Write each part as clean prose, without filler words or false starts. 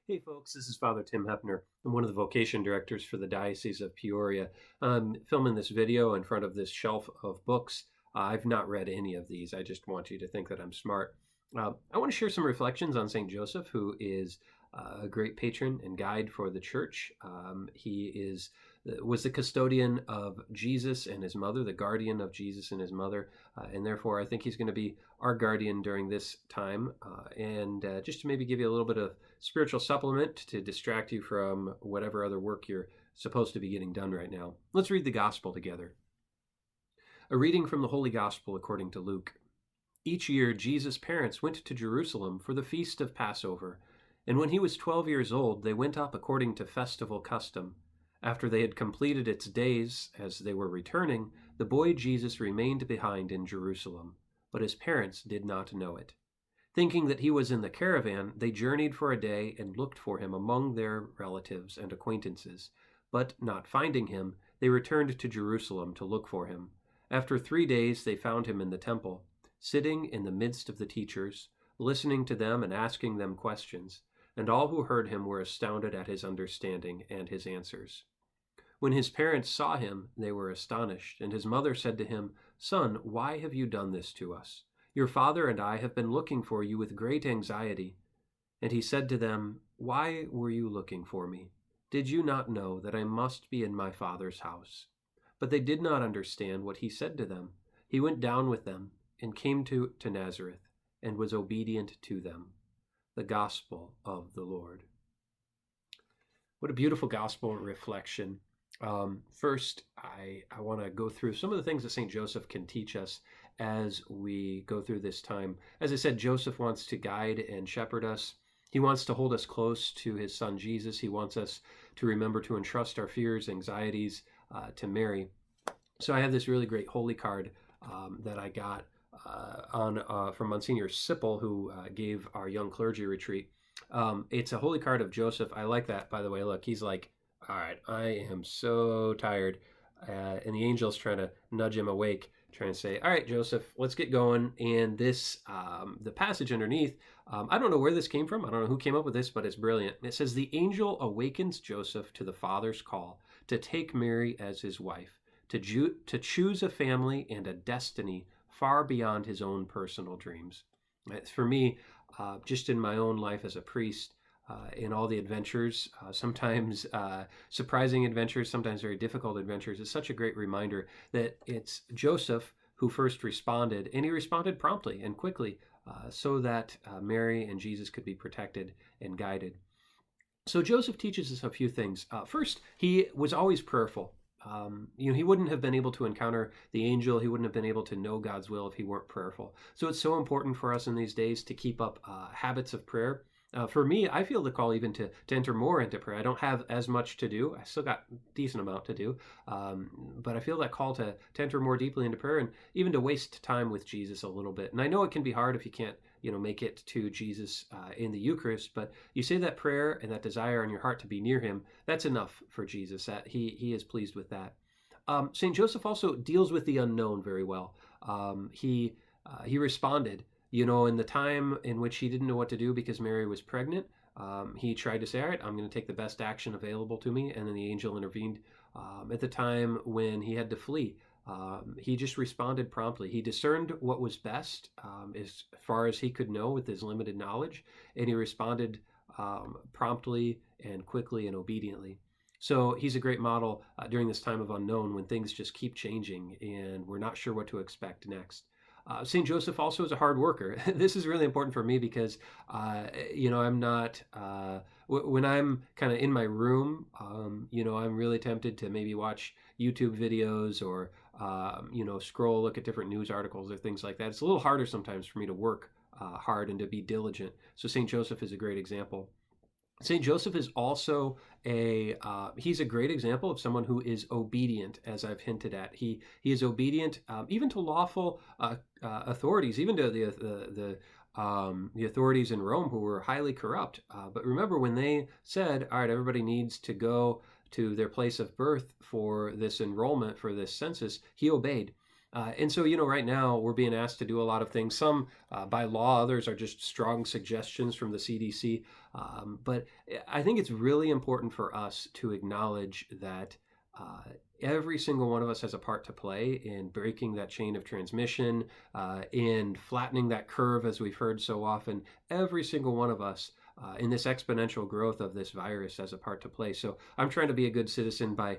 Hey folks, this is Father Tim Hepner. I'm one of the vocation directors for the Diocese of Peoria. I'm filming this video in front of this shelf of books. I've not read any of these. I just want you to think that I'm smart. I want to share some reflections on St. Joseph, who is a great patron and guide for the church. He was the custodian of Jesus and his mother, the guardian of Jesus and his mother, and therefore I think he's going to be our guardian during this time. And just to maybe give you a little bit of spiritual supplement to distract you from whatever other work you're supposed to be getting done right now. Let's read the gospel together. A reading from the Holy Gospel according to Luke. Each year, Jesus' parents went to Jerusalem for the feast of Passover, and when he was 12 years old, they went up according to festival custom. After they had completed its days, as they were returning, the boy Jesus remained behind in Jerusalem, but his parents did not know it. Thinking that he was in the caravan, they journeyed for a day and looked for him among their relatives and acquaintances. But not finding him, they returned to Jerusalem to look for him. After 3 days, they found him in the temple, sitting in the midst of the teachers, listening to them and asking them questions. And all who heard him were astounded at his understanding and his answers. When his parents saw him, they were astonished, and his mother said to him, "Son, why have you done this to us? Your father and I have been looking for you with great anxiety." And he said to them, "Why were you looking for me? Did you not know that I must be in my father's house?" But they did not understand what he said to them. He went down with them and came to Nazareth and was obedient to them. The Gospel of the Lord. What a beautiful gospel reflection. First, I want to go through some of the things that St. Joseph can teach us as we go through this time. As I said, Joseph wants to guide and shepherd us. He wants to hold us close to his son Jesus. He wants us to remember to entrust our fears, anxieties to Mary. So I have this really great holy card that I got from Monsignor Sipple, who gave our young clergy retreat. It's a holy card of Joseph. I like that, by the way. Look, he's like, "All right, I am so tired." And the angel's trying to nudge him awake, trying to say, "All right, Joseph, let's get going." And the passage underneath, I don't know where this came from. I don't know who came up with this, but it's brilliant. It says, "The angel awakens Joseph to the Father's call to take Mary as his wife, to choose a family and a destiny far beyond his own personal dreams." For me, just in my own life as a priest, in all the adventures, sometimes surprising adventures, sometimes very difficult adventures, it's such a great reminder that it's Joseph who first responded, and he responded promptly and quickly so that Mary and Jesus could be protected and guided. So Joseph teaches us a few things. First, he was always prayerful. He wouldn't have been able to encounter the angel. He wouldn't have been able to know God's will if he weren't prayerful. So it's so important for us in these days to keep up habits of prayer. For me, I feel the call even to enter more into prayer. I don't have as much to do. I still got a decent amount to do. But I feel that call to enter more deeply into prayer and even to waste time with Jesus a little bit. And I know it can be hard if you can't, make it to Jesus in the Eucharist, but you say that prayer and that desire in your heart to be near him, that's enough for Jesus. That he is pleased with that. St. Joseph also deals with the unknown very well. He responded, in the time in which he didn't know what to do because Mary was pregnant. He tried to say, "All right, I'm going to take the best action available to me," and then the angel intervened. At the time when he had to flee, he just responded promptly. He discerned what was best as far as he could know with his limited knowledge, and he responded promptly and quickly and obediently. So he's a great model during this time of unknown when things just keep changing and we're not sure what to expect next. St. Joseph also is a hard worker. This is really important for me because, I'm not, when I'm kind of in my room, I'm really tempted to maybe watch YouTube videos or, scroll, look at different news articles or things like that. It's a little harder sometimes for me to work hard and to be diligent. So St. Joseph is a great example. St. Joseph is also he's a great example of someone who is obedient, as I've hinted at. He is obedient even to lawful authorities, even to the authorities in Rome who were highly corrupt. But remember when they said, "All right, everybody needs to go to their place of birth for this enrollment, for this census," he obeyed. And so, right now we're being asked to do a lot of things. Some by law, others are just strong suggestions from the CDC. But I think it's really important for us to acknowledge that uh, every single one of us has a part to play in breaking that chain of transmission, in flattening that curve, as we've heard so often. Every single one of us. In this exponential growth of this virus has a part to play. So I'm trying to be a good citizen by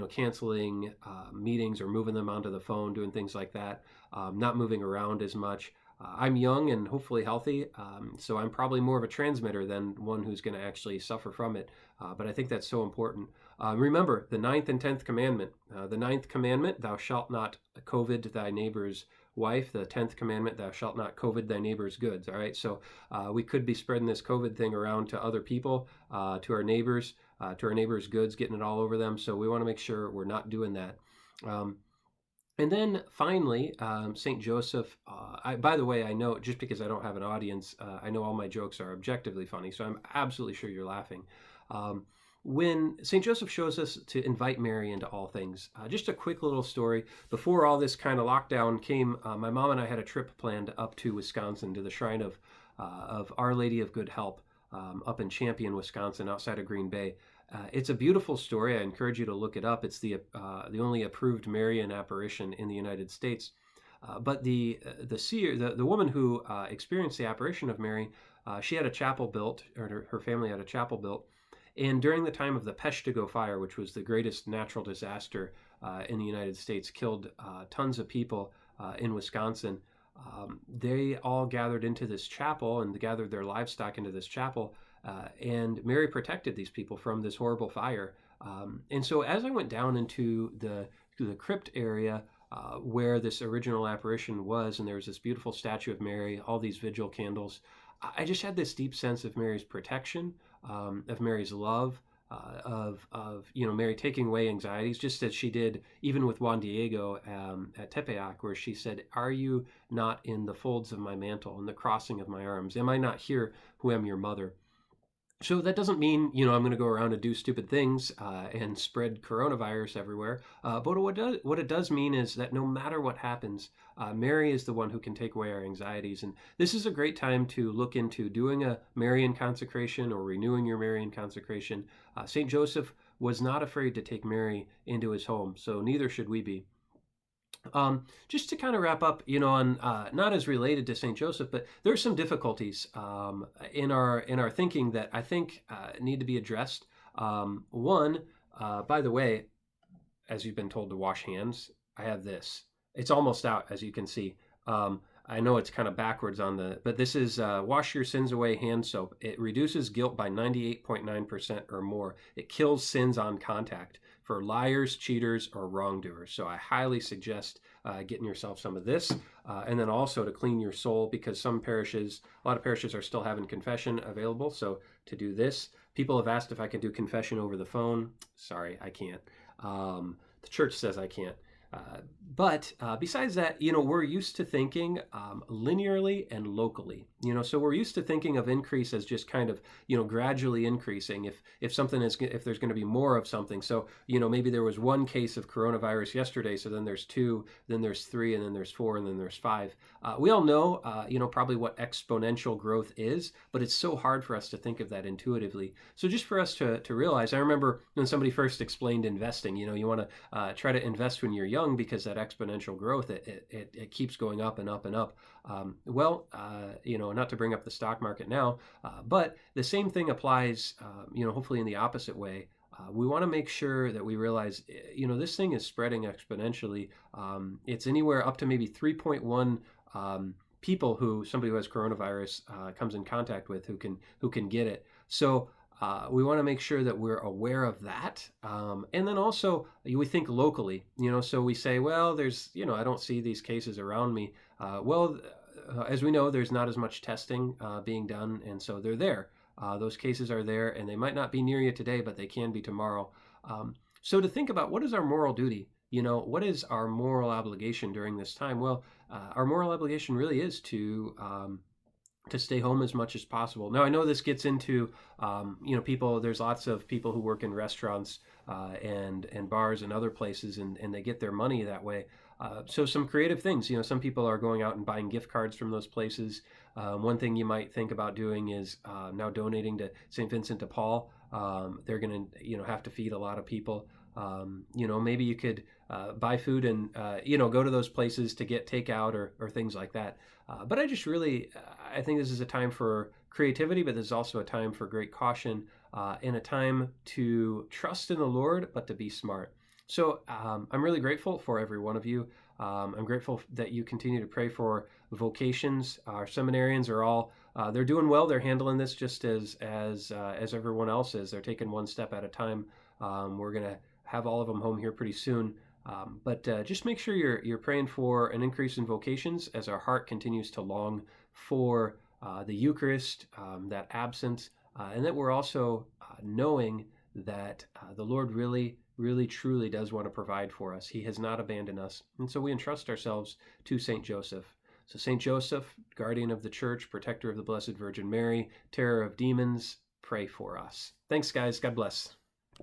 canceling meetings or moving them onto the phone, doing things like that, not moving around as much. I'm young and hopefully healthy, so I'm probably more of a transmitter than one who's going to actually suffer from it. But I think that's so important. Remember the ninth and 10th commandment. The ninth commandment, thou shalt not COVID thy neighbor's wife. The 10th commandment, thou shalt not COVID thy neighbor's goods. All right, so we could be spreading this COVID thing around to other people, to our neighbors, to our neighbors' goods, getting it all over them. So we want to make sure we're not doing that. Um, and then finally, St. Joseph. By the way, I know just because I don't have an audience, I know all my jokes are objectively funny, so I'm absolutely sure you're laughing. Um, when St. Joseph shows us to invite Mary into all things, just a quick little story. Before all this kind of lockdown came, my mom and I had a trip planned up to Wisconsin to the shrine of Our Lady of Good Help, up in Champion, Wisconsin, outside of Green Bay. It's a beautiful story. I encourage you to look it up. It's the only approved Marian apparition in the United States. But the seer, the woman who experienced the apparition of Mary, she had a chapel built, or her family had a chapel built. And during the time of the Peshtigo fire, which was the greatest natural disaster in the United States, killed tons of people in Wisconsin. They all gathered into this chapel and gathered their livestock into this chapel. And Mary protected these people from this horrible fire. And so as I went down into the crypt area where this original apparition was, and there was this beautiful statue of Mary, all these vigil candles, I just had this deep sense of Mary's protection, of Mary's love, of Mary taking away anxieties, just as she did even with Juan Diego at Tepeyac, where she said, "Are you not in the folds of my mantle, in the crossing of my arms? Am I not here, who am your mother?" So that doesn't mean, I'm going to go around and do stupid things and spread coronavirus everywhere. But what it does mean is that no matter what happens, Mary is the one who can take away our anxieties. And this is a great time to look into doing a Marian consecration or renewing your Marian consecration. St. Joseph was not afraid to take Mary into his home, so neither should we be. Just to kind of wrap up, on not as related to Saint Joseph, but there are some difficulties in our thinking that I think need to be addressed. One, by the way, as you've been told to wash hands, I have this. It's almost out, as you can see. I know it's kind of backwards but this is Wash Your Sins Away hand soap. It reduces guilt by 98.9% or more. It kills sins on contact for liars, cheaters, or wrongdoers. So I highly suggest getting yourself some of this. And then also to clean your soul, because a lot of parishes are still having confession available. So to do this, people have asked if I can do confession over the phone. Sorry, I can't. The church says I can't. But besides that, we're used to thinking linearly and locally. So we're used to thinking of increase as just kind of, gradually increasing. If there's going to be more of something. So maybe there was one case of coronavirus yesterday, so then there's two, then there's three, and then there's four, and then there's five. We all know, probably what exponential growth is, but it's so hard for us to think of that intuitively. So just for us to realize, I remember when somebody first explained investing. You want to try to invest when you're young, because that exponential growth, it keeps going up and up and up. Not to bring up the stock market now, but the same thing applies, hopefully in the opposite way. We want to make sure that we realize, this thing is spreading exponentially. It's anywhere up to maybe 3.1 people somebody who has coronavirus comes in contact with who can get it. So we want to make sure that we're aware of that. And then also we think locally, so we say, well, there's, I don't see these cases around me. As we know, there's not as much testing being done. And so they're there. Those cases are there, and they might not be near you today, but they can be tomorrow. So to think about, what is our moral duty? What is our moral obligation during this time? Well, our moral obligation really is to stay home as much as possible. Now, I know this gets into, people, there's lots of people who work in restaurants and bars and other places, and they get their money that way. So some creative things, some people are going out and buying gift cards from those places. One thing you might think about doing is now donating to St. Vincent de Paul. They're going to, have to feed a lot of people. Maybe you could buy food and, go to those places to get takeout or things like that. But I think this is a time for creativity, but there's also a time for great caution and a time to trust in the Lord, but to be smart. So I'm really grateful for every one of you. I'm grateful that you continue to pray for vocations. Our seminarians are all they're doing well. They're handling this just as everyone else is. They're taking one step at a time. We're gonna have all of them home here pretty soon. But just make sure you're praying for an increase in vocations as our heart continues to long for the Eucharist, that absence, and that we're also knowing that the Lord really, really, truly does want to provide for us. He has not abandoned us. And so we entrust ourselves to St. Joseph. So, St. Joseph, guardian of the church, protector of the Blessed Virgin Mary, terror of demons, pray for us. Thanks, guys. God bless.